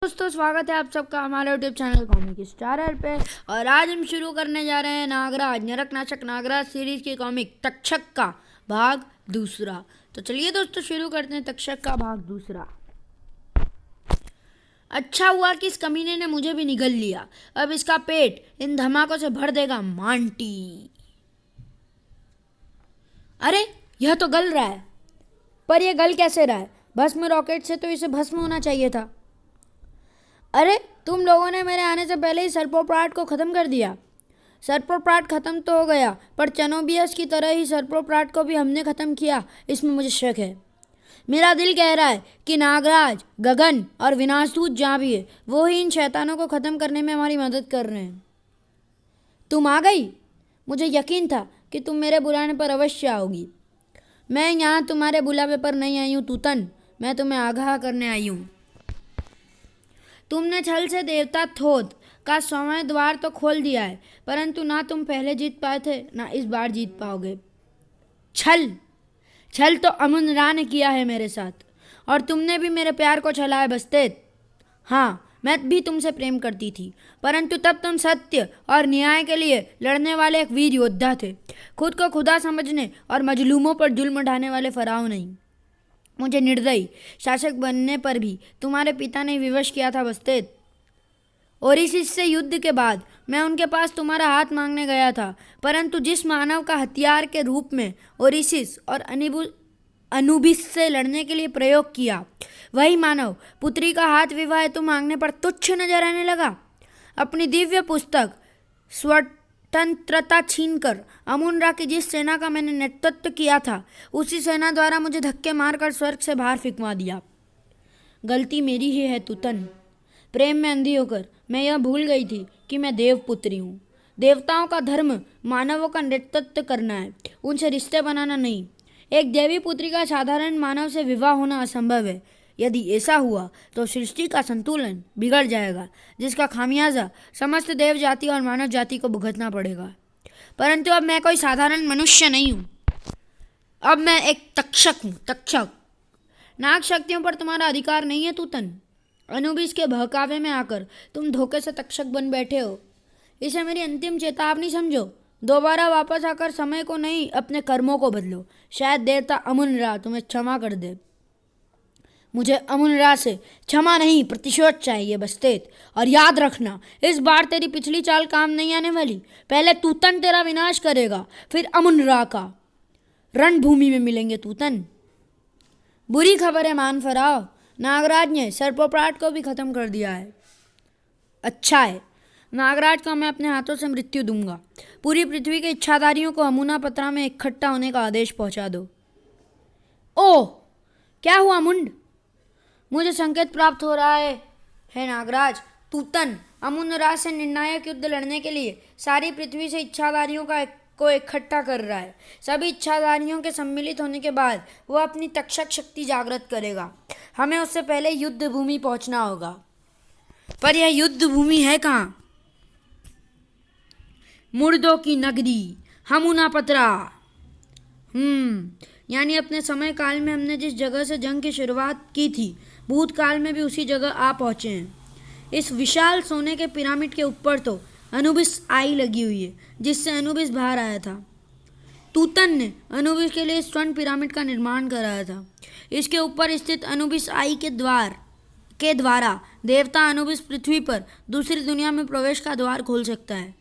दोस्तों स्वागत है आप सबका हमारे यूट्यूब चैनल कॉमिक स्टारर पे। और आज हम शुरू करने जा रहे हैं नागराज नरक नाशक नागराज सीरीज की कॉमिक तक्षक का भाग दूसरा। तो चलिए दोस्तों शुरू करते हैं तक्षक का भाग दूसरा। अच्छा हुआ कि इस कमीने ने मुझे भी निगल लिया। अब इसका पेट इन धमाकों से भर देगा मांटी। अरे यह तो गल रहा है, पर यह गल कैसे रहा है? भस्म रॉकेट से तो इसे भस्म होना चाहिए था। अरे तुम लोगों ने मेरे आने से पहले ही सर्पोप्राट को ख़त्म कर दिया। सर्पोप्राट ख़त्म तो हो गया, पर चेनोबियस की तरह ही सर्पोप्राट को भी हमने ख़त्म किया, इसमें मुझे शक है। मेरा दिल कह रहा है कि नागराज, गगन और विनाशदूत जहाँ भी है वो ही इन शैतानों को ख़त्म करने में हमारी मदद कर रहे हैं। तुम आ गई? मुझे यकीन था कि तुम मेरे बुलाने पर अवश्य आओगी। मैं यहाँ तुम्हारे बुलावे पर नहीं आई हूँ तूतन, मैं तुम्हें आगाह करने आई हूँ। तुमने छल से देवता थोद का समय द्वार तो खोल दिया है, परंतु ना तुम पहले जीत पाए थे ना इस बार जीत पाओगे। छल तो अमुन रा ने किया है मेरे साथ, और तुमने भी मेरे प्यार को छला है बस्तेत। हाँ, मैं भी तुमसे प्रेम करती थी, परंतु तब तुम सत्य और न्याय के लिए लड़ने वाले एक वीर योद्धा थे, खुद को खुदा समझने और मजलूमों पर जुल्म ढाने वाले फराव नहीं। मुझे निर्दयी शासक बनने पर भी तुम्हारे पिता ने विवश किया था बस्तेत। ओरिसिस से युद्ध के बाद मैं उनके पास तुम्हारा हाथ मांगने गया था, परंतु जिस मानव का हथियार के रूप में ओरिसिस और अनुबिस से लड़ने के लिए प्रयोग किया, वही मानव पुत्री का हाथ विवाह हेतु मांगने पर तुच्छ नजर आने लगा। अपनी दिव्य पुस्तक स्वतंत्रता छीनकर अमुन रा की जिस सेना का मैंने नेतृत्व किया था, उसी सेना द्वारा मुझे धक्के मारकर स्वर्ग से बाहर फेंकवा दिया। गलती मेरी ही है तूतन। प्रेम में अंधी होकर मैं यह भूल गई थी कि मैं देवपुत्री हूँ। देवताओं का धर्म मानवों का नेतृत्व करना है, उनसे रिश्ते बनाना नहीं। एक देवी पुत्री का साधारण मानव से विवाह होना असंभव है। यदि ऐसा हुआ तो सृष्टि का संतुलन बिगड़ जाएगा, जिसका खामियाजा समस्त देव जाति और मानव जाति को भुगतना पड़ेगा। परंतु अब मैं कोई साधारण मनुष्य नहीं हूँ, अब मैं एक तक्षक हूँ। तक्षक नाग शक्तियों पर तुम्हारा अधिकार नहीं है तूतन। अनुबिस के बहकावे में आकर तुम धोखे से तक्षक बन बैठे हो। इसे मेरी अंतिम चेतावनी समझो। दोबारा वापस आकर समय को नहीं, अपने कर्मों को बदलो। शायद देवता अमुन रा तुम्हें क्षमा कर दे। मुझे अमुन रा से क्षमा नहीं, प्रतिशोध चाहिए बस्तेत। और याद रखना, इस बार तेरी पिछली चाल काम नहीं आने वाली। पहले तूतन तेरा विनाश करेगा, फिर अमुन रा का। रणभूमि में मिलेंगे तूतन। बुरी खबर है मान फराव, नागराज ने सर्पोप्राट को भी खत्म कर दिया है। अच्छा है, नागराज को मैं अपने हाथों से मृत्यु दूंगा। पूरी पृथ्वी के इच्छाधारियों को अमुना पत्रा में इकट्ठा होने का आदेश पहुंचा दो। ओह, क्या हुआ मुंड? मुझे संकेत प्राप्त हो रहा है नागराज। तूतन अमुन रा से निर्णायक युद्ध लड़ने के लिए सारी पृथ्वी से इच्छाधारियों को इकट्ठा कर रहा है। सभी इच्छाधारियों के सम्मिलित होने के बाद वह अपनी तक्षक शक्ति जागृत करेगा। हमें उससे पहले युद्ध भूमि पहुंचना होगा। पर यह युद्ध भूमि है कहाँ? मुर्दों की नगरी हमूना पत्रा। यानी अपने समय काल में हमने जिस जगह से जंग की शुरुआत की थी, भूतकाल में भी उसी जगह आ पहुंचे हैं। इस विशाल सोने के पिरामिड के ऊपर तो अनुबिस आई लगी हुई है, जिससे अनुबिस बाहर आया था। तूतन ने अनुबिस के लिए स्वर्ण पिरामिड का निर्माण कराया था। इसके ऊपर स्थित अनुबिस आई के द्वारा देवता अनुबिस पृथ्वी पर दूसरी दुनिया में प्रवेश का द्वार खोल सकता है।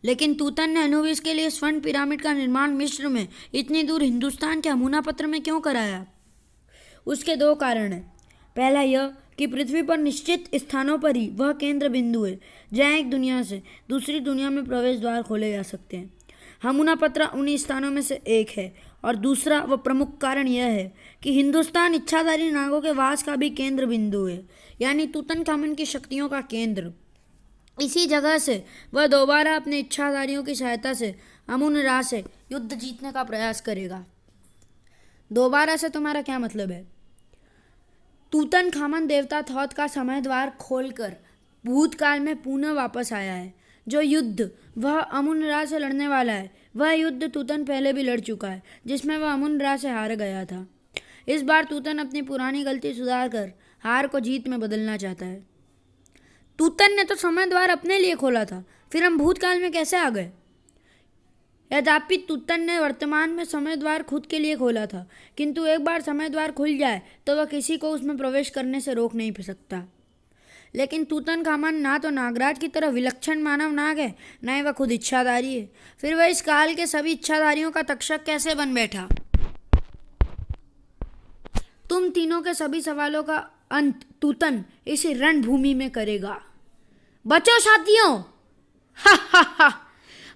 लेकिन तूतन ने अनुबिस के लिए स्वर्ण पिरामिड का निर्माण मिस्र में इतनी दूर हिंदुस्तान के अमुना पत्र में क्यों कराया? उसके दो कारण हैं। पहला यह कि पृथ्वी पर निश्चित स्थानों पर ही वह केंद्र बिंदु है जहाँ एक दुनिया से दूसरी दुनिया में प्रवेश द्वार खोले जा सकते हैं। हमूना पत्रा उन्हीं स्थानों में से एक है। और दूसरा व प्रमुख कारण यह है कि हिंदुस्तान इच्छाधारी नागों के वास का भी केंद्र बिंदु है, यानी तूतनखामन की शक्तियों का केंद्र। इसी जगह से वह दोबारा अपने इच्छाधारियों की सहायता से अमुन रा से युद्ध जीतने का प्रयास करेगा। दोबारा से तुम्हारा क्या मतलब है? तूतनखामन देवता थॉथ का समय द्वार खोलकर भूतकाल में पुनः वापस आया है। जो युद्ध वह अमुन रा से लड़ने वाला है, वह युद्ध तूतन पहले भी लड़ चुका है, जिसमें वह अमुन रा से हार गया था। इस बार तूतन अपनी पुरानी गलती सुधार कर हार को जीत में बदलना चाहता है। तूतन ने तो समय द्वार अपने लिए खोला था, फिर हम भूतकाल में कैसे आ गए? यद्यपि तूतन ने वर्तमान में समय द्वार खुद के लिए खोला था, किंतु एक बार समय द्वार खुल जाए तो वह किसी को उसमें प्रवेश करने से रोक नहीं सकता। लेकिन तूतनखामन ना तो नागराज की तरह विलक्षण मानव नाग है, ना ही वह खुद इच्छाधारी है। फिर वह इस काल के सभी इच्छाधारियों का तक्षक कैसे बन बैठा? तुम तीनों के सभी सवालों का अंत तूतन इसी रणभूमि में करेगा। बचो साथियों! हा हा हा!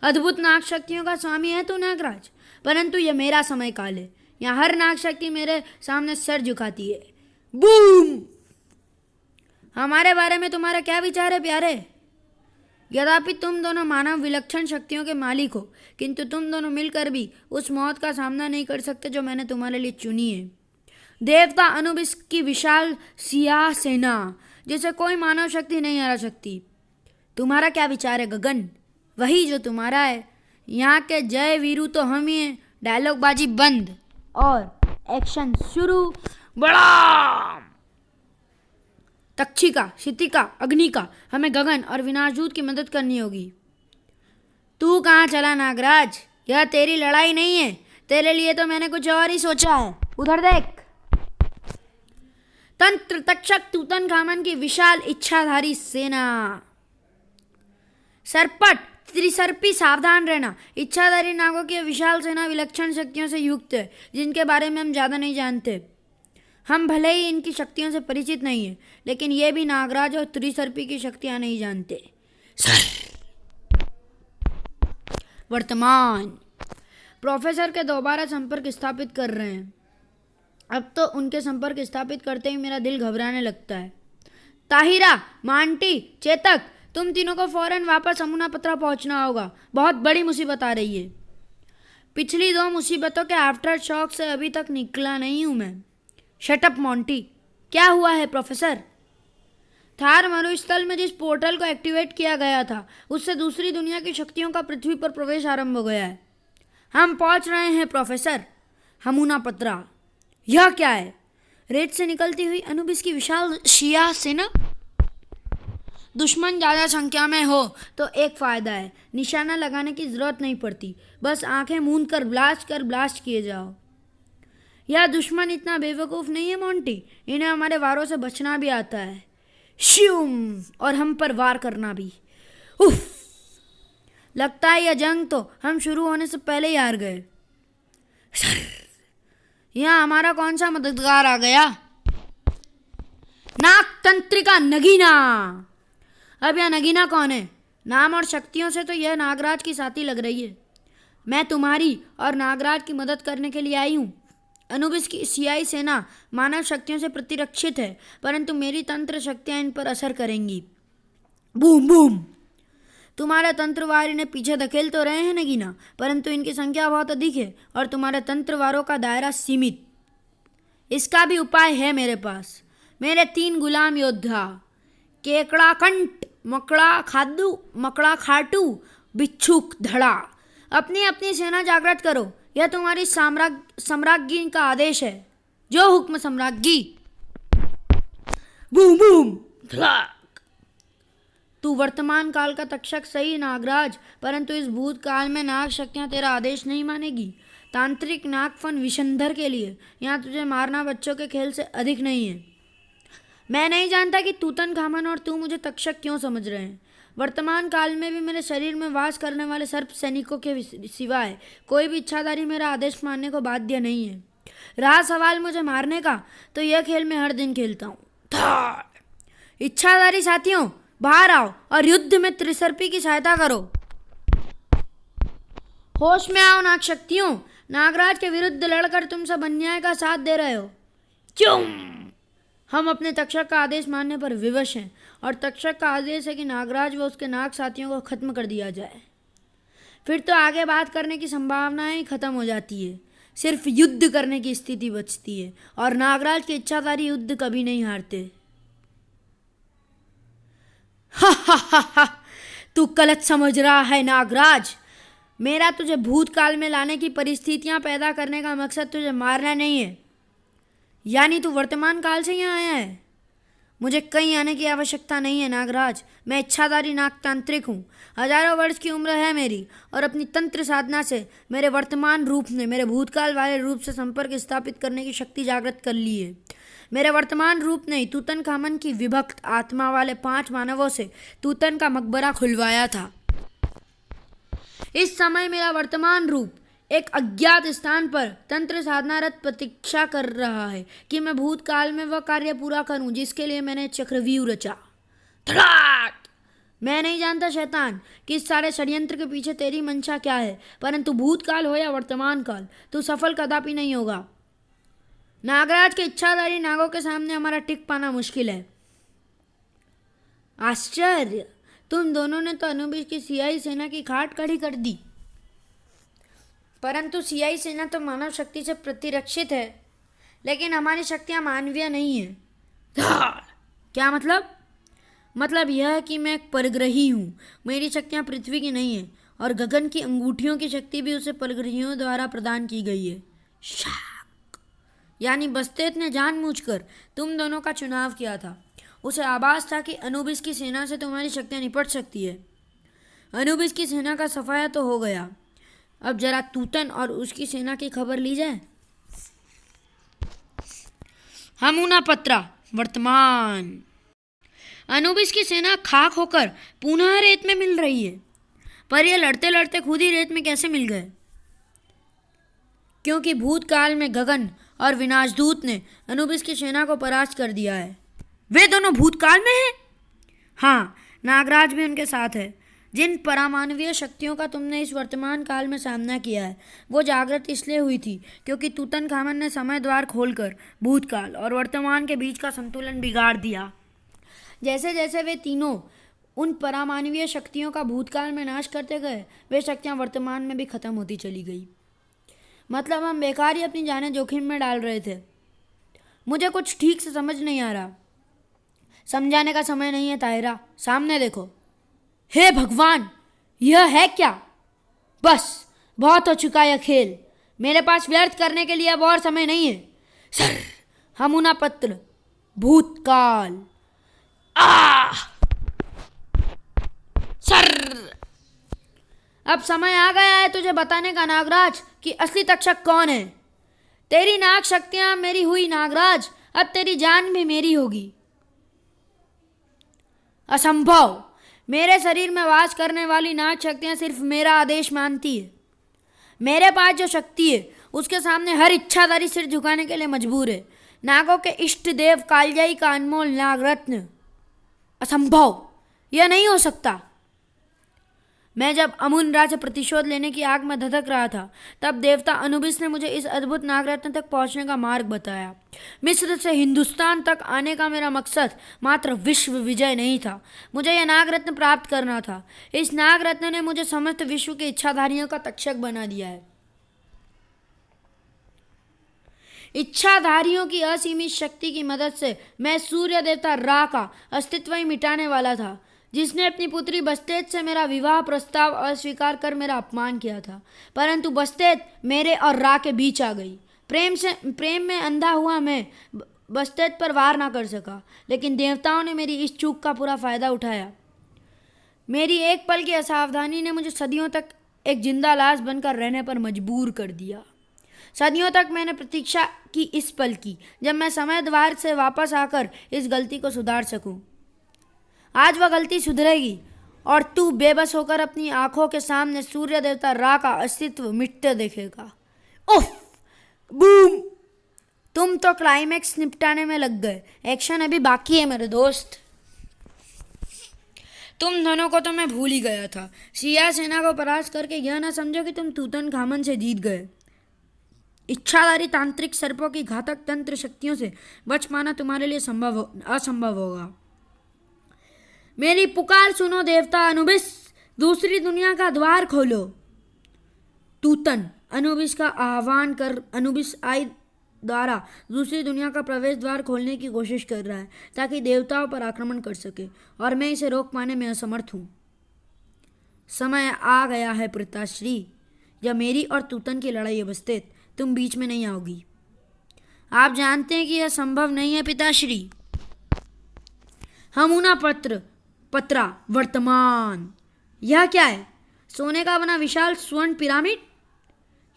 अद्भुत नाग शक्तियों का स्वामी है तू नागराज, परंतु यह मेरा समय काल है। यहाँ हर नाग शक्ति मेरे सामने सर झुकाती है। बूम! हमारे बारे में तुम्हारा क्या विचार है प्यारे? यद्यपि तुम दोनों मानव विलक्षण शक्तियों के मालिक हो, किंतु तुम दोनों मिलकर भी उस मौत का सामना नहीं कर सकते जो मैंने तुम्हारे लिए चुनी है। देवता अनुबिस की विशाल सियाह सेना जिसे कोई मानव शक्ति नहीं हरा सकती। तुम्हारा क्या विचार है गगन? वही जो तुम्हारा है। यहाँ के जय वीरू तो हम ही हैं। डायलॉग बाजी बंद और एक्शन शुरू। बड़ा तक्षिका, क्षितिका, अग्निका, हमें गगन और विनाशदूत की मदद करनी होगी। तू कहाँ चला नागराज? यह तेरी लड़ाई नहीं है। तेरे लिए तो मैंने कुछ और ही सोचा है। उधर देख। तंत्र तक्षक तूतनखामन की विशाल इच्छाधारी सेना। सरपट त्रिसर्पी सावधान रहना। इच्छाधारी नागों की विशाल सेना विलक्षण शक्तियों से युक्त है, जिनके बारे में हम ज़्यादा नहीं जानते। हम भले ही इनकी शक्तियों से परिचित नहीं है, लेकिन ये भी नागराज और त्रिसर्पी की शक्तियां नहीं जानते। सर वर्तमान प्रोफेसर के दोबारा संपर्क स्थापित कर रहे हैं। अब तो उनके संपर्क स्थापित करते ही मेरा दिल घबराने लगता है। ताहिरा, मांटी, चेतक, तुम तीनों को फौरन वापस अमुना पत्रा पहुंचना होगा। बहुत बड़ी मुसीबत आ रही है। पिछली 2 मुसीबतों के आफ्टर शॉक से अभी तक निकला नहीं हूं मैं। Shut up Monty. क्या हुआ है प्रोफेसर? थार मरुस्थल में जिस पोर्टल को एक्टिवेट किया गया था, उससे दूसरी दुनिया की शक्तियों का पृथ्वी पर प्रवेश आरंभ हो गया है। हम पहुंच रहे हैं प्रोफेसर। अमुना पत्रा। यह क्या है? रेत से निकलती हुई अनुबिस की विशाल शिया सेना। दुश्मन ज़्यादा संख्या में हो तो एक फ़ायदा है, निशाना लगाने की ज़रूरत नहीं पड़ती। बस आंखें मूंद कर ब्लास्ट किए जाओ। यह दुश्मन इतना बेवकूफ़ नहीं है मोंटी। इन्हें हमारे वारों से बचना भी आता है। श्यूम! और हम पर वार करना भी। उफ! लगता है यह जंग तो हम शुरू होने से पहले ही हार गए। यहाँ हमारा कौन सा मददगार आ गया? नाग तंत्रिका नगीना। अब यह नगीना कौन है? नाम और शक्तियों से तो यह नागराज की साथी लग रही है। मैं तुम्हारी और नागराज की मदद करने के लिए आई हूँ। अनुबिस की सियाई सेना मानव शक्तियों से प्रतिरक्षित है, परंतु मेरी तंत्र शक्तियाँ इन पर असर करेंगी। Boom boom! तुम्हारे तंत्रवार इन्हें पीछे धकेल तो रहे हैं नगीना, परंतु इनकी संख्या बहुत अधिक है और तुम्हारे तंत्रवारों का दायरा सीमित। इसका भी उपाय है मेरे पास। मेरे 3 गुलाम योद्धा केकड़ा कंट, मकड़ा खादू, मकड़ा खाटू, बिच्छुक धड़ा। अपनी अपनी सेना जागृत करो। यह तुम्हारी सम्राज्ञी का आदेश है। जो हुक्म सम्राज्ञी। Boom boom! तू वर्तमान काल का तक्षक सही नागराज, परंतु इस भूत काल में नाग शक्तियाँ तेरा आदेश नहीं मानेगी। तांत्रिक नागफन विशंधर के लिए यहाँ तुझे मारना बच्चों के खेल से अधिक नहीं है। मैं नहीं जानता कि तूतनखामन और तू मुझे तक्षक क्यों समझ रहे हैं। वर्तमान काल में भी मेरे शरीर में वास करने वाले सर्प सैनिकों के सिवाय कोई भी इच्छाधारी मेरा आदेश मानने को बाध्य नहीं है। रहा सवाल मुझे मारने का, तो यह खेल मैं हर दिन खेलता हूँ। इच्छाधारी साथियों, बाहर आओ और युद्ध में त्रिसर्पी की सहायता करो। होश में आओ नाग शक्तियों। नागराज के विरुद्ध लड़कर तुम सब अन्याय का साथ दे रहे हो। क्यों? हम अपने तक्षक का आदेश मानने पर विवश हैं और तक्षक का आदेश है कि नागराज व उसके नाग साथियों को खत्म कर दिया जाए। फिर तो आगे बात करने की संभावनाएं ही खत्म हो जाती है। सिर्फ युद्ध करने की स्थिति बचती है और नागराज के इच्छाधारी युद्ध कभी नहीं हारते। हा हा हा हा! तू गलत समझ रहा है नागराज। मेरा तुझे भूतकाल में लाने की परिस्थितियां पैदा करने का मकसद तुझे मारना नहीं है। यानी तू वर्तमान काल से यहाँ आया है? मुझे कहीं आने की आवश्यकता नहीं है नागराज। मैं इच्छाधारी नागतांत्रिक हूँ। हजारों वर्ष की उम्र है मेरी और अपनी तंत्र साधना से मेरे वर्तमान रूप ने मेरे भूतकाल वाले रूप से संपर्क स्थापित करने की शक्ति जागृत कर ली है। मेरे वर्तमान रूप ने तूतनखामन की विभक्त आत्मा वाले 5 मानवों से तूतन का मकबरा खुलवाया था। इस समय मेरा वर्तमान रूप एक अज्ञात स्थान पर तंत्र साधनारत प्रतीक्षा कर रहा है कि मैं भूतकाल में वह कार्य पूरा करूं जिसके लिए मैंने चक्रव्यूह रचा। धड़ाक! मैं नहीं जानता शैतान कि इस सारे षड्यंत्र के पीछे तेरी मंशा क्या है, परंतु भूतकाल हो या वर्तमान काल तू सफल कदापि नहीं होगा। नागराज के इच्छाधारी नागों के सामने हमारा टिक पाना मुश्किल है। आश्चर्य! तुम दोनों ने तो अनुबिस की सियाही सेना की खाट खड़ी कर दी, परंतु सियाही सेना तो मानव शक्ति से प्रतिरक्षित है, लेकिन हमारी शक्तियाँ मानवीय नहीं है। क्या मतलब? मतलब यह कि मैं एक परग्रही हूँ। मेरी शक्तियाँ पृथ्वी की नहीं है और गगन की अंगूठियों की शक्ति भी उसे परग्रहियों द्वारा प्रदान की गई है। शाक! यानी बस्तेत ने जानबूझकर तुम दोनों का चुनाव किया था। उसे आभास था कि अनुबिस की सेना से तुम्हारी शक्तियाँ निपट सकती है। अनुबिस की सेना का सफाया तो हो गया, अब जरा तूतन और उसकी सेना की खबर ली जाए। हमूना पत्रा वर्तमान। अनुबिस की सेना खाक होकर पुनः रेत में मिल रही है, पर यह लड़ते लड़ते खुद ही रेत में कैसे मिल गए? क्योंकि भूतकाल में गगन और विनाशदूत ने अनुबिस की सेना को परास्त कर दिया है। वे दोनों भूतकाल में हैं? हाँ, नागराज भी उनके साथ है। जिन परामानवीय शक्तियों का तुमने इस वर्तमान काल में सामना किया है वो जागृत इसलिए हुई थी क्योंकि तूतनखामन ने समय द्वार खोलकर भूतकाल और वर्तमान के बीच का संतुलन बिगाड़ दिया। जैसे जैसे वे तीनों उन परामानवीय शक्तियों का भूतकाल में नाश करते गए, वे शक्तियाँ वर्तमान में भी खत्म होती चली गई। मतलब हम बेकार ही अपनी जानें जोखिम में डाल रहे थे। मुझे कुछ ठीक से समझ नहीं आ रहा। समझाने का समय नहीं है ताहिरा, सामने देखो। हे भगवान, यह है क्या? बस बहुत हो चुका यह खेल। मेरे पास व्यर्थ करने के लिए अब और समय नहीं है। सर हमूना पत्र भूतकाल। सर अब समय आ गया है तुझे बताने का नागराज कि असली तक्षक कौन है। तेरी नाग शक्तियां मेरी हुई नागराज, अब तेरी जान भी मेरी होगी। असंभव! मेरे शरीर में वास करने वाली नाग शक्तियाँ सिर्फ मेरा आदेश मानती है। मेरे पास जो शक्ति है उसके सामने हर इच्छाधारी सिर झुकाने के लिए मजबूर है। नागों के इष्ट देव कालजाई का अनमोल नागरत्न। असंभव! यह नहीं हो सकता। मैं जब अमुनरा से प्रतिशोध लेने की आग में धधक रहा था तब देवता अनुबिस ने मुझे इस अद्भुत नागरत्न तक पहुंचने का मार्ग बताया। मिस्र से हिंदुस्तान तक आने का मेरा मकसद मात्र विश्व विजय नहीं था, मुझे यह नागरत्न प्राप्त करना था। इस नागरत्न ने मुझे समस्त विश्व के इच्छाधारियों का तक्षक बना दिया है। इच्छाधारियों की असीमित शक्ति की मदद से मैं सूर्य देवता रा का अस्तित्व ही मिटाने वाला था, जिसने अपनी पुत्री बस्तेत से मेरा विवाह प्रस्ताव अस्वीकार कर मेरा अपमान किया था। परंतु बस्तेत मेरे और रा के बीच आ गई। प्रेम में अंधा हुआ मैं बस्तेत पर वार ना कर सका, लेकिन देवताओं ने मेरी इस चूक का पूरा फायदा उठाया। मेरी एक पल की असावधानी ने मुझे सदियों तक एक जिंदा लाश बनकर रहने पर मजबूर कर दिया। सदियों तक मैंने प्रतीक्षा की इस पल की जब मैं समय द्वार से वापस आकर इस गलती को सुधार सकूं। आज वह गलती सुधरेगी और तू बेबस होकर अपनी आंखों के सामने सूर्य देवता रा का अस्तित्व मिटते देखेगा। उफ! बूम! तुम तो क्लाइमैक्स निपटाने में लग गए, एक्शन अभी बाकी है मेरे दोस्त। तुम दोनों को तो मैं भूल ही गया था। सिया सेना को परास्त करके यह ना समझो कि तुम तूतनखामन से जीत गए। इच्छाधारी तांत्रिक सर्पों की घातक तंत्र शक्तियों से बच पाना तुम्हारे लिए असंभव होगा। मेरी पुकार सुनो देवता अनुबिस, दूसरी दुनिया का द्वार खोलो। तूतन अनुबिस का आह्वान कर अनुबिस आई द्वारा दूसरी दुनिया का प्रवेश द्वार खोलने की कोशिश कर रहा है ताकि देवताओं पर आक्रमण कर सके, और मैं इसे रोक पाने में असमर्थ हूँ। समय आ गया है पिताश्री, जब मेरी और तूतन की लड़ाई बस्तेत तुम बीच में नहीं आओगी। आप जानते हैं कि यह संभव नहीं है पिताश्री। हमूना पत्रा वर्तमान। यह क्या है? सोने का बना विशाल स्वर्ण पिरामिड?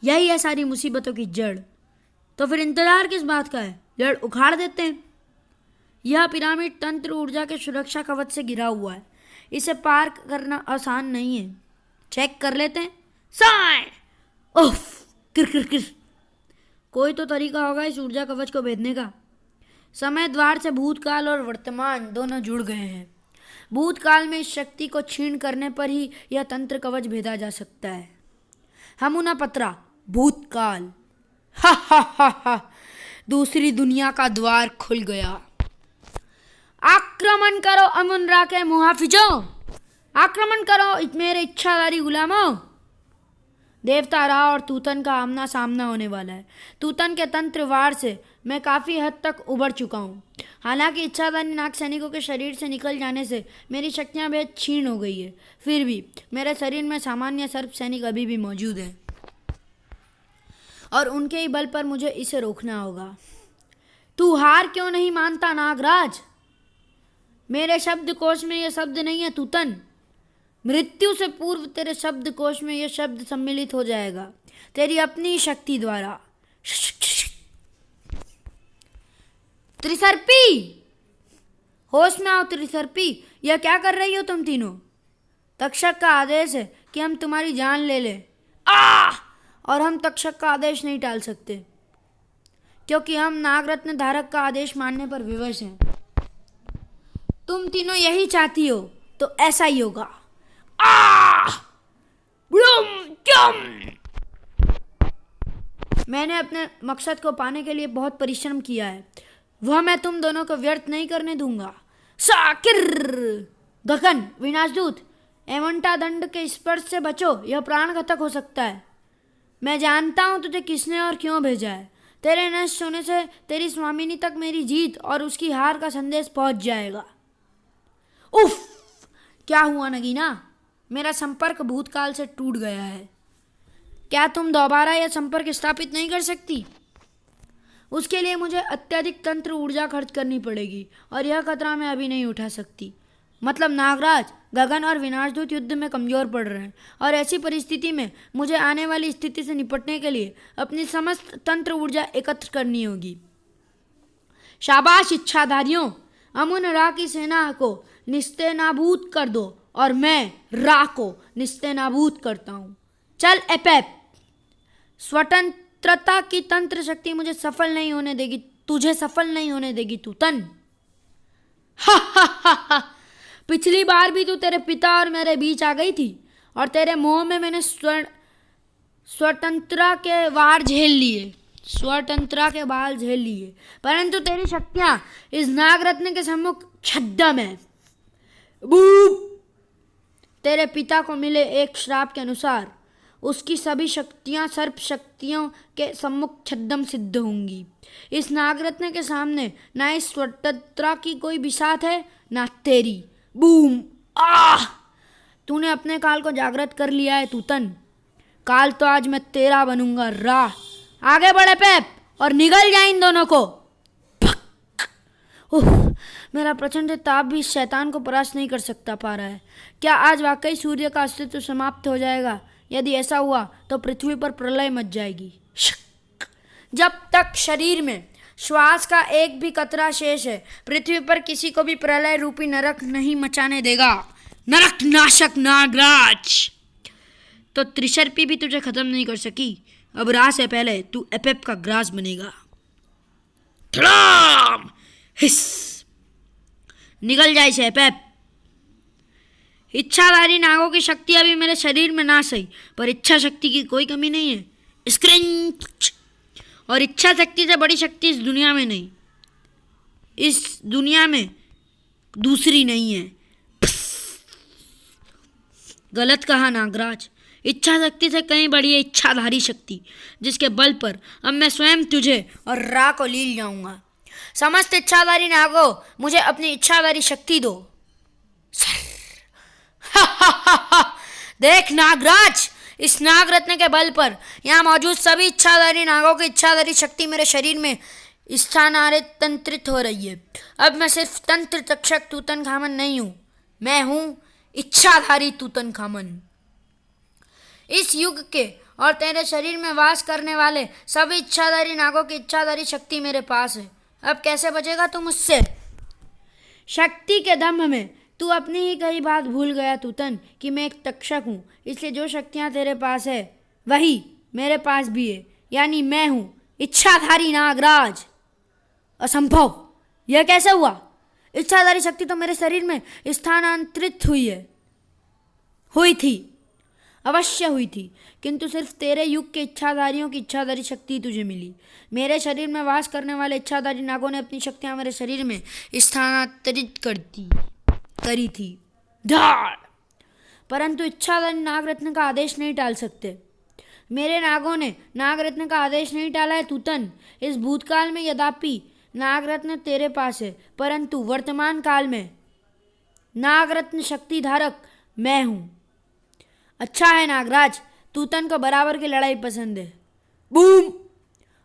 यही है सारी मुसीबतों की जड़। तो फिर इंतजार किस बात का है? जड़ उखाड़ देते हैं। यह पिरामिड तंत्र ऊर्जा के सुरक्षा कवच से घिरा हुआ है। इसे पार करना आसान नहीं है। चेक कर लेते हैं। साय! उफ! किर किर किर। कोई तो तरीका होगा इस ऊर्जा कवच को भेदने का। समय द्वार से भूतकाल और वर्तमान दोनों जुड़ गए हैं। भूतकाल में इस शक्ति को छीन करने पर ही यह तंत्र कवच भेदा जा सकता है। हमूना पत्रा भूतकाल। हा हा हा हा, दूसरी दुनिया का द्वार खुल गया। आक्रमण करो अमुनरा के मुहाफिजों, आक्रमण करो मेरे इच्छाधारी गुलामों। देवता रा और तूतन का आमना सामना होने वाला है। तूतन के तंत्र वार से मैं काफ़ी हद तक उबर चुका हूँ। हालांकि इच्छाधारी नाग सैनिकों के शरीर से निकल जाने से मेरी शक्तियाँ बेहद क्षीण हो गई है, फिर भी मेरे शरीर में सामान्य सर्प सैनिक अभी भी मौजूद हैं और उनके ही बल पर मुझे इसे रोकना होगा। तू हार क्यों नहीं मानता नागराज? मेरे शब्दकोश में यह शब्द नहीं है तूतन। मृत्यु से पूर्व तेरे शब्दकोश में यह शब्द सम्मिलित हो जाएगा तेरी अपनी शक्ति द्वारा। त्रिसर्पी, होश में आओ त्रिसर्पी। यह क्या कर रही हो तुम तीनों? तक्षक का आदेश है कि हम तुम्हारी जान ले लें। और हम तक्षक का आदेश नहीं टाल सकते क्योंकि हम नागरत्न धारक का आदेश मानने पर विवश हैं। तुम तीनों यही चाहती हो तो ऐसा ही होगा। मैंने अपने मकसद को पाने के लिए बहुत परिश्रम किया है, वह मैं तुम दोनों को व्यर्थ नहीं करने दूंगा। साकिर! गगन, विनाशदूत, एवंटा दंड के स्पर्श से बचो, यह प्राण घातक हो सकता है। मैं जानता हूँ तुझे किसने और क्यों भेजा है। तेरे नष्ट होने से तेरी स्वामिनी तक मेरी जीत और उसकी हार का संदेश पहुँच जाएगा। उफ! क्या हुआ नगीना? मेरा संपर्क भूतकाल से टूट गया है। क्या तुम दोबारा यह संपर्क स्थापित नहीं कर सकती? उसके लिए मुझे अत्यधिक तंत्र ऊर्जा खर्च करनी पड़ेगी और यह खतरा मैं अभी नहीं उठा सकती। मतलब नागराज, गगन और विनाशदूत युद्ध में कमज़ोर पड़ रहे हैं और ऐसी परिस्थिति में मुझे आने वाली स्थिति से निपटने के लिए अपनी समस्त तंत्र ऊर्जा एकत्र करनी होगी। शाबाश इच्छाधारियों, अमुन रा की सेना को निस्तेनाबूद कर दो और मैं रा को निस्तेनाबूद करता हूँ। चल एपेप, स्वतंत्रता की तंत्र शक्ति मुझे सफल नहीं होने देगी, तुझे सफल नहीं होने देगी तूतन। हा हा हा हा, पिछली बार भी तू तेरे पिता और मेरे बीच आ गई थी और तेरे मोह में मैंने स्वतंत्रता के वार झेल लिए, परंतु तेरी शक्तियां इस नागरत्न के सम्मुख छद्म है। बूप! तेरे पिता को मिले एक श्राप के अनुसार उसकी सभी शक्तियां सर्प शक्तियों के सम्मुख छद्म सिद्ध होंगी। इस नागरत्न के सामने ना इस स्वतंत्रता की कोई बिसात है ना तेरी। बूम! तूने अपने काल को जागृत कर लिया है तूतन। काल तो आज मैं तेरा बनूंगा राह। आगे बढ़े पेप और निगल जाए इन दोनों को। मेरा प्रचंड ताप भी इस शैतान को परास्त नहीं कर सकता पा रहा है। क्या आज वाकई सूर्य का अस्तित्व समाप्त हो जाएगा? यदि ऐसा हुआ तो पृथ्वी पर प्रलय मच जाएगी। जब तक शरीर में श्वास का एक भी कतरा शेष है, पृथ्वी पर किसी को भी प्रलय रूपी नरक नहीं मचाने देगा। नरक नाशक नागराज! तो त्रिशर्पी भी तुझे खत्म नहीं कर सकी। अब राह से पहले तू एपेप का ग्रास बनेगा। हिस! निकल जाए से एपेप। इच्छाधारी नागों की शक्ति अभी मेरे शरीर में ना सही, पर इच्छा शक्ति की कोई कमी नहीं है। स्क्रंच! और इच्छा शक्ति से बड़ी शक्ति इस दुनिया में नहीं, इस दुनिया में दूसरी नहीं है। गलत कहा नागराज। इच्छा शक्ति से कहीं बड़ी है इच्छाधारी शक्ति, जिसके बल पर अब मैं स्वयं तुझे और रा को लील जाऊंगा। समस्त इच्छाधारी नागो, मुझे अपनी इच्छाधारी शक्ति दो। देख नागराज, इस नागरत्न के बल पर यहाँ मौजूद सभी इच्छाधारी नागों की इच्छाधारी शक्ति मेरे शरीर में स्थानांतरित हो रही है। अब मैं सिर्फ तंत्र तक्षक तूतनखामन नहीं हूं, मैं हूं इच्छाधारी तूतनखामन। इस युग के और तेरे शरीर में वास करने वाले सभी इच्छाधारी नागों की इच्छाधारी शक्ति मेरे पास है। अब कैसे बचेगा तू मुझसे? शक्ति के दम में तू अपनी ही कही बात भूल गया तूतन कि मैं एक तक्षक हूँ, इसलिए जो शक्तियाँ तेरे पास है वही मेरे पास भी है, यानी मैं हूँ इच्छाधारी नागराज। असंभव! यह कैसे हुआ? इच्छाधारी शक्ति तो मेरे शरीर में स्थानांतरित हुई थी, अवश्य हुई थी, किंतु सिर्फ तेरे युग के इच्छाधारियों की इच्छाधारी शक्ति तुझे मिली। मेरे शरीर में वास करने वाले इच्छाधारी नागों ने अपनी शक्तियां मेरे शरीर में स्थानांतरित करी थी। धाड़! परंतु इच्छाधारी नागरत्न का आदेश नहीं टाल सकते। मेरे नागों ने नागरत्न का आदेश नहीं टाला है तूतन। इस भूतकाल में यद्यपि नागरत्न तेरे पास है, परंतु वर्तमान काल में नागरत्न शक्ति धारक मैं हूं। अच्छा है नागराज, तूतन को बराबर की लड़ाई पसंद है। बूम!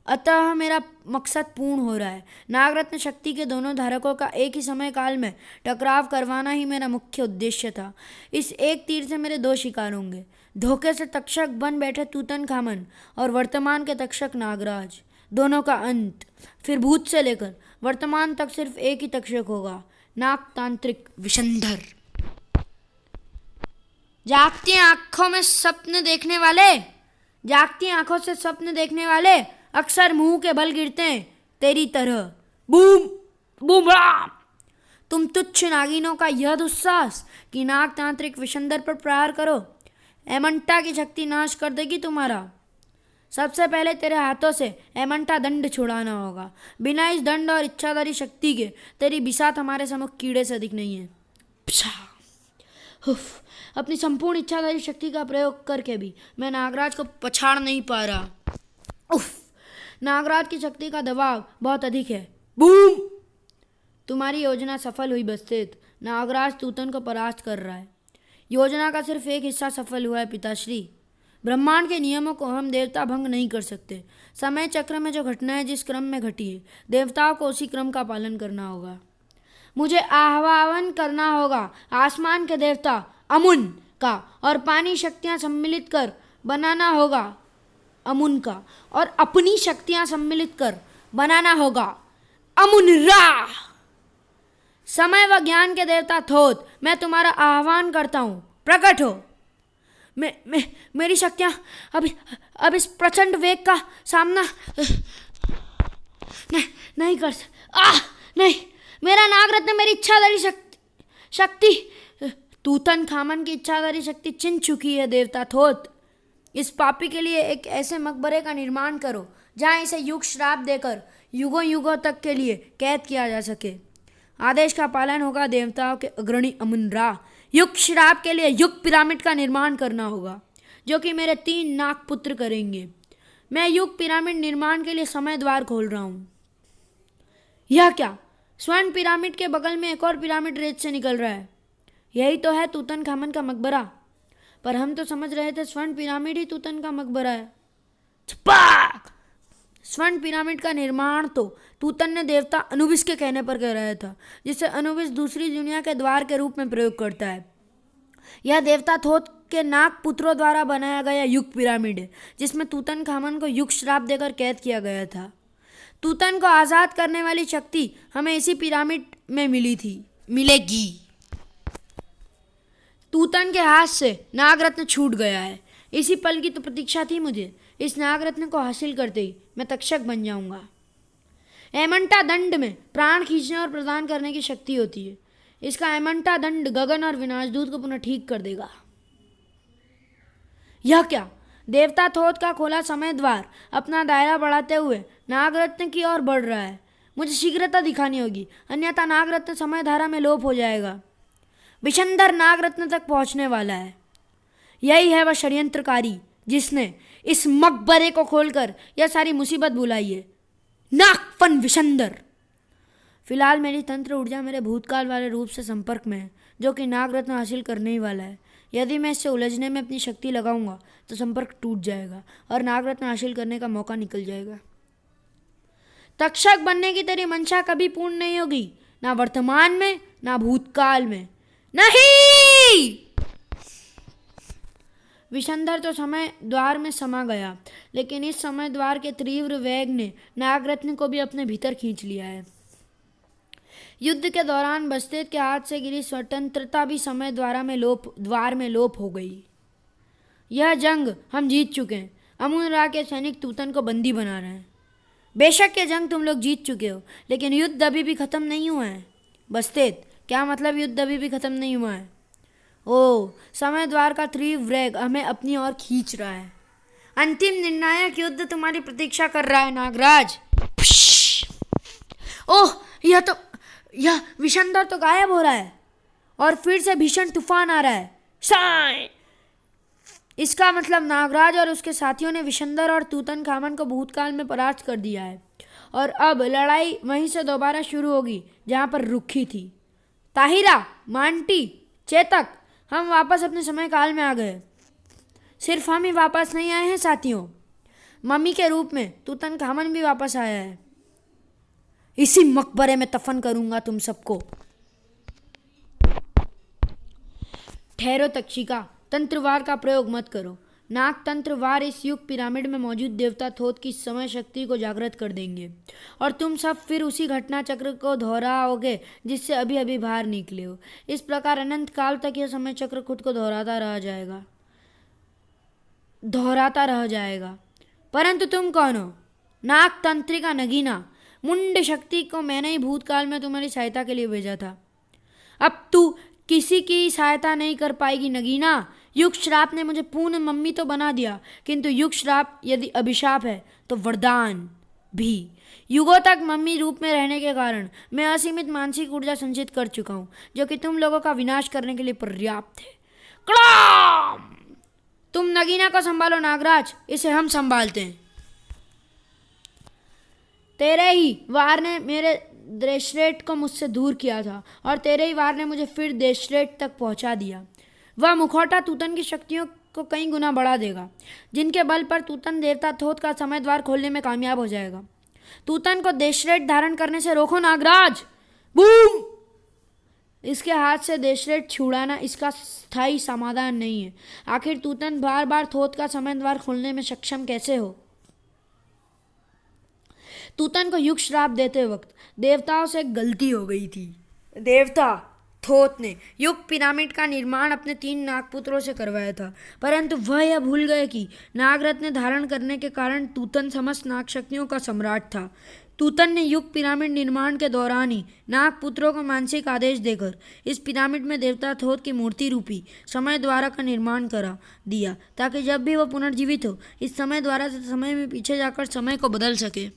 अतः मेरा मकसद पूर्ण हो रहा है। नागरत्न शक्ति के दोनों धारकों का एक ही समय काल में टकराव करवाना ही मेरा मुख्य उद्देश्य था। इस एक तीर से मेरे दो शिकार होंगे, धोखे से तक्षक बन बैठे तूतनखामन और वर्तमान के तक्षक नागराज। दोनों का अंत, फिर भूत से लेकर वर्तमान तक सिर्फ एक ही तक्षक होगा, नागतांत्रिक विशंधर। जागती आंखों से स्वप्न देखने वाले अक्सर मुंह के बल गिरते हैं, तेरी तरह। Boom boom Ram! तुम तुच्छ नागिनों का यह दुस्साहस कि नागतांत्रिक विशंधर पर प्रहार करो, एमंटा की शक्ति नाश कर देगी तुम्हारा। सबसे पहले तेरे हाथों से एमंटा दंड छुड़ाना होगा। बिना इस दंड और इच्छाधारी शक्ति के तेरी बिसात हमारे सम्मुख कीड़े से अधिक नहीं है। अपनी संपूर्ण इच्छाधारी शक्ति का प्रयोग करके भी मैं नागराज को पछाड़ नहीं पा रहा। नागराज की शक्ति का दबाव बहुत अधिक है। बूम! तुम्हारी योजना सफल हुई बस्तेत। नागराज तूतन को परास्त कर रहा है। योजना का सिर्फ एक हिस्सा सफल हुआ है पिताश्री। ब्रह्मांड के नियमों को हम देवता भंग नहीं कर सकते। समय चक्र में जो घटनाएं जिस क्रम में घटी है, देवताओं को उसी क्रम का पालन करना होगा। मुझे आह्वान करना होगा आसमान के देवता अमुन का, और पानी शक्तियां सम्मिलित कर बनाना होगा अमुन का, और अपनी शक्तियां सम्मिलित कर बनाना होगा अमुन रा। समय व ज्ञान के देवता थोत, मैं तुम्हारा आह्वान करता हूं, प्रकट हो। मेरी शक्तियां अब इस प्रचंड वेग का सामना नहीं कर नहीं, मेरा नागरत्न मेरी इच्छाधारी शक्ति तूतनखामन की इच्छाधारी शक्ति छिन चुकी है देवता थोत। इस पापी के लिए एक ऐसे मकबरे का निर्माण करो जहां इसे युग श्राप देकर युगों युगों तक के लिए कैद किया जा सके। आदेश का पालन होगा देवताओं के अग्रणी अमुन रा। युग श्राप के लिए युग पिरामिड का निर्माण करना होगा, जो कि मेरे 3 नाग पुत्र करेंगे। मैं युग पिरामिड निर्माण के लिए समय द्वार खोल रहा हूं। यह क्या? स्वर्ण पिरामिड के बगल में एक और पिरामिड रेत से निकल रहा है। यही तो है तूतनखामन का मकबरा। पर हम तो समझ रहे थे स्वर्ण पिरामिड ही तूतन का मकबरा है। छपाक! स्वर्ण पिरामिड का निर्माण तो तूतन ने देवता अनुबिस के कहने पर कराया था, जिसे अनुबिस दूसरी दुनिया के द्वार के रूप में प्रयोग करता है। यह देवता थोत के नाग पुत्रों द्वारा बनाया गया युग पिरामिड है, जिसमें तूतनखामन को युग श्राप देकर कैद किया गया था। तूतन को आज़ाद करने वाली शक्ति हमें इसी पिरामिड में मिलेगी। तूतन के हाथ से नागरत्न छूट गया है। इसी पल की तो प्रतीक्षा थी मुझे। इस नागरत्न को हासिल करते ही मैं तक्षक बन जाऊंगा। एमंटा दंड में प्राण खींचने और प्रदान करने की शक्ति होती है। इसका एमंटा दंड गगन और विनाशदूत को पुनः ठीक कर देगा। यह क्या? देवता थोत का खोला समय द्वार अपना दायरा बढ़ाते हुए नागरत्न की ओर बढ़ रहा है। मुझे शीघ्रता दिखानी होगी, अन्यथा नागरत्न समय धारा में लोप हो जाएगा। विशंधर नागरत्न तक पहुंचने वाला है। यही है वह षड्यंत्रकारी जिसने इस मकबरे को खोलकर यह सारी मुसीबत बुलाई है। नागफन विशंधर। फिलहाल मेरी तंत्र ऊर्जा मेरे भूतकाल वाले रूप से संपर्क में है, जो कि नागरत्न हासिल करने ही वाला है। यदि मैं इससे उलझने में अपनी शक्ति लगाऊंगा तो संपर्क टूट जाएगा और नागरत्न हासिल करने का मौका निकल जाएगा। तक्षक बनने की तेरी मंशा कभी पूर्ण नहीं होगी, ना वर्तमान में ना भूतकाल में। नहीं! विशंधर तो समय द्वार में समा गया, लेकिन इस समय द्वार के तीव्र वेग ने नागरत्न को भी अपने भीतर खींच लिया है। युद्ध के दौरान बस्तेत के हाथ से गिरी स्वतंत्रता भी समय द्वार में लोप हो गई। यह जंग हम जीत चुके हैं। अमुन रा के सैनिक तूतन को बंदी बना रहे हैं। बेशक ये जंग तुम लोग जीत चुके हो, लेकिन युद्ध अभी भी खत्म नहीं हुआ है। बस्तेत, क्या मतलब युद्ध अभी भी खत्म नहीं हुआ है? ओ, समय द्वार का तीव्र वेग हमें अपनी ओर खींच रहा है। अंतिम निर्णायक युद्ध तुम्हारी प्रतीक्षा कर रहा है नागराज। ओह, यह विशंधर तो गायब हो रहा है और फिर से भीषण तूफान आ रहा है। साय! इसका मतलब नागराज और उसके साथियों ने विशंधर और तूतन खामन को भूतकाल में परास्त कर दिया है और अब लड़ाई वहीं से दोबारा शुरू होगी जहां पर रुकी थी। ताहिरा, मांटी, चेतक, हम वापस अपने समय काल में आ गए। सिर्फ हम ही वापस नहीं आए हैं साथियों, मम्मी के रूप में तूतन खामन भी वापस आया है। इसी मकबरे में दफन करूंगा तुम सबको। ठहरो तक्षिका, तंत्रवार का प्रयोग मत करो। नाग तंत्रवार इस युग पिरामिड में मौजूद देवता थोथ की समय शक्ति को जागृत कर देंगे और तुम सब फिर उसी घटना चक्र को दोहराओगे जिससे अभी अभी बाहर निकले हो। इस प्रकार अनंत काल तक यह समय चक्र खुद को दोहराता रह जाएगा। परंतु तुम कौन हो? नाग तंत्रिका नगीना, मुंड शक्ति को मैंने ही भूतकाल में तुम्हारी सहायता के लिए भेजा था। अब तू किसी की सहायता नहीं कर पाएगी नगीना। युग श्राप ने मुझे पूर्ण मम्मी तो बना दिया, किंतु युग श्राप यदि अभिशाप है तो वरदान भी। युगों तक मम्मी रूप में रहने के कारण मैं असीमित मानसिक ऊर्जा संचित कर चुका हूँ, जो कि तुम लोगों का विनाश करने के लिए पर्याप्त है। कड़ाम! तुम नगीना को संभालो नागराज, इसे हम संभालते हैं। तेरे ही वार ने मेरे देशरेट को मुझसे दूर किया था और तेरे ही वार ने मुझे फिर देशरेट तक पहुंचा दिया। वह मुखौटा तूतन की शक्तियों को कई गुना बढ़ा देगा, जिनके बल पर तूतन देवता थोथ का समय द्वार खोलने में कामयाब हो जाएगा। तूतन को देशरेट धारण करने से रोको नागराज। बूम! इसके हाथ से देशरेट छुड़ाना इसका स्थायी समाधान नहीं है। आखिर तूतन बार बार थोथ का समय द्वार खोलने में सक्षम कैसे हो? तूतन को युग श्राप देते वक्त देवताओं से एक गलती हो गई थी। देवता थोथ ने युग पिरामिड का निर्माण अपने 3 नागपुत्रों से करवाया था, परंतु वह यह भूल गए कि नागरत्न धारण करने के कारण तूतन समस्त नाग शक्तियों का सम्राट था। तूतन ने युग पिरामिड निर्माण के दौरान ही नागपुत्रों को मानसिक आदेश देकर इस पिरामिड में देवता थोथ की मूर्ति रूपी समय द्वारा का निर्माण करा दिया, ताकि जब भी वह पुनर्जीवित हो इस समय द्वारा से समय में पीछे जाकर समय को बदल सके।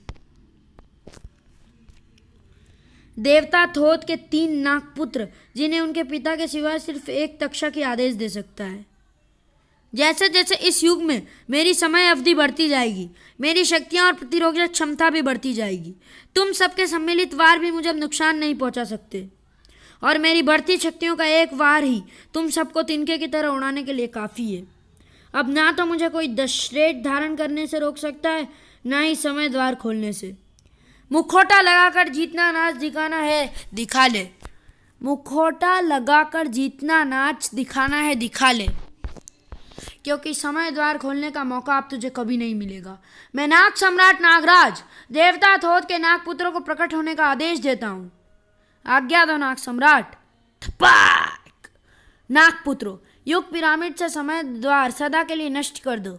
देवता थोथ के 3 नागपुत्र, जिन्हें उनके पिता के सिवाय सिर्फ एक तक्षक ही आदेश दे सकता है। जैसे जैसे इस युग में मेरी समय अवधि बढ़ती जाएगी, मेरी शक्तियां और प्रतिरोधक क्षमता भी बढ़ती जाएगी। तुम सबके सम्मिलित वार भी मुझे नुकसान नहीं पहुंचा सकते और मेरी बढ़ती शक्तियों का एक वार ही तुम सबको तिनके की तरह उड़ाने के लिए काफ़ी है। अब ना तो मुझे कोई दशरेट धारण करने से रोक सकता है, ना ही समय द्वार खोलने से। मुखौटा लगाकर जीतना नाच दिखाना है, दिखा ले। मुखौटा लगाकर जीतना नाच दिखाना है, दिखा ले, क्योंकि समय द्वार खोलने का मौका अब तुझे कभी नहीं मिलेगा। मैं नाग सम्राट नागराज देवता थोथ के नागपुत्रों को प्रकट होने का आदेश देता हूँ। आज्ञा दो नाग सम्राट। थपाक! नागपुत्रों, युग पिरामिड से समय द्वार सदा के लिए नष्ट कर दो।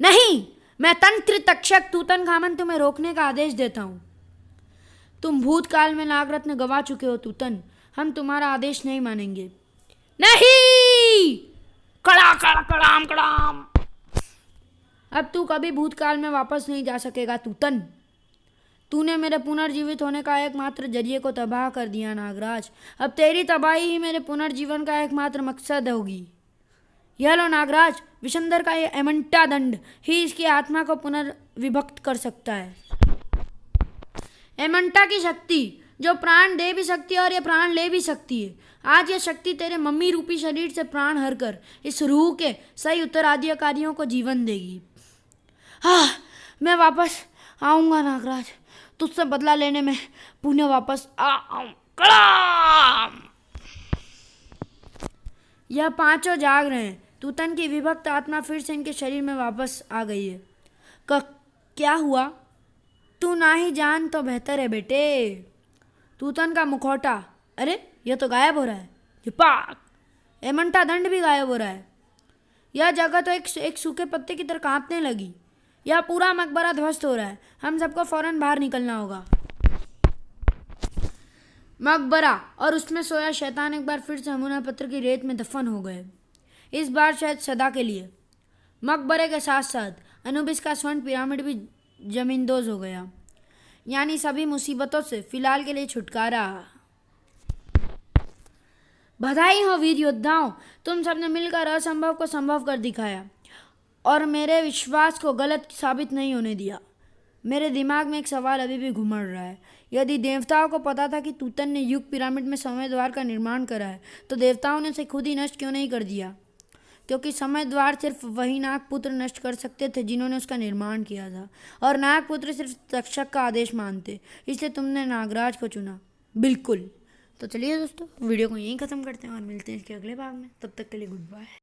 नहीं, मैं तंत्र तक्षक तूतन खामन तुम्हें रोकने का आदेश देता हूँ। तुम भूतकाल में नागरत्न गवा चुके हो तूतन, हम तुम्हारा आदेश नहीं मानेंगे। नहीं! कड़ा कड़ा कड़ाम कड़ाम! अब तू कभी भूतकाल में वापस नहीं जा सकेगा तूतन। तूने मेरे पुनर्जीवित होने का एकमात्र जरिए को तबाह कर दिया नागराज। अब तेरी तबाही ही मेरे पुनर्जीवन का एकमात्र मकसद होगी। यह लो नागराज, विशंधर का यह एमंटा दंड ही इसकी आत्मा को पुनर्विभक्त कर सकता है। एमंटा की शक्ति जो प्राण दे भी सकती है और ये प्राण ले भी सकती है। आज यह शक्ति तेरे मम्मी रूपी शरीर से प्राण हरकर इस रूह के सही उत्तराधिकारियों को जीवन देगी। मैं वापस आऊँगा नागराज, तुझसे बदला लेने में पुणे वापस कड़ाम! यह पांचों जाग रहे हैं। तूतन की विभक्त आत्मा फिर से इनके शरीर में वापस आ गई है। क्या हुआ? तू ना ही जान तो बेहतर है बेटे। तूतन का मुखौटा, अरे यह तो गायब हो रहा है। ये पाक! एमंटा दंड भी गायब हो रहा है। यह जगह तो एक सूखे पत्ते की तरह कांपने लगी। यह पूरा मकबरा ध्वस्त हो रहा है। हम सबको फौरन बाहर निकलना होगा। मकबरा और उसमें सोया शैतान एक बार फिर से अमूना पत्थर की रेत में दफन हो गए, इस बार शायद सदा के लिए। मकबरे के साथ साथ अनुबिस का स्वर्ण पिरामिड भी जमींदोज हो गया, यानी सभी मुसीबतों से फिलहाल के लिए छुटकारा। बधाई हो वीर योद्धाओं, तुम सबने मिलकर असंभव को संभव कर दिखाया और मेरे विश्वास को गलत साबित नहीं होने दिया। मेरे दिमाग में एक सवाल अभी भी घुमड़ रहा है। यदि देवताओं को पता था कि तूतन ने युग पिरामिड में समय द्वार का निर्माण करा है, तो देवताओं ने उसे खुद ही नष्ट क्यों नहीं कर दिया? क्योंकि समय द्वार सिर्फ वही नागपुत्र नष्ट कर सकते थे जिन्होंने उसका निर्माण किया था, और नागपुत्र सिर्फ तक्षक का आदेश मानते, इसलिए तुमने नागराज को चुना। बिल्कुल। तो चलिए दोस्तों, वीडियो को यहीं ख़त्म करते हैं और मिलते हैं इसके अगले भाग में। तब तक के लिए गुड बाय।